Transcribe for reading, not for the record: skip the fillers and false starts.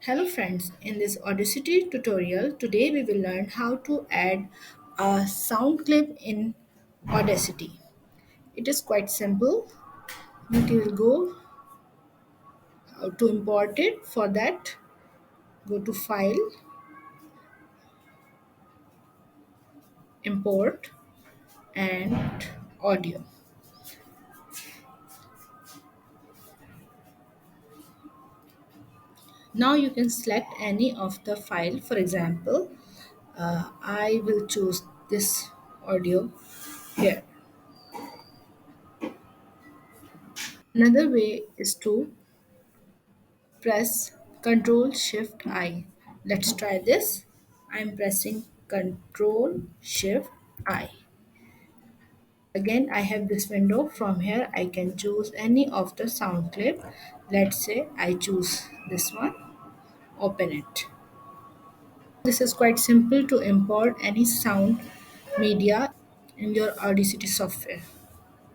Hello friends, in this Audacity tutorial, today we will learn how to add a sound clip in Audacity. It is quite simple, but you will go how to import it. For that, go to File, Import and Audio. Now you can select any of the file. For example, I will choose this audio here. Another way is to press Ctrl Shift I. Let's try this. I'm pressing Ctrl Shift I. Again, I have this window. From here, I can choose any of the sound clip. Let's say I choose this one. Open it. This is quite simple to import any sound media in your Audacity software.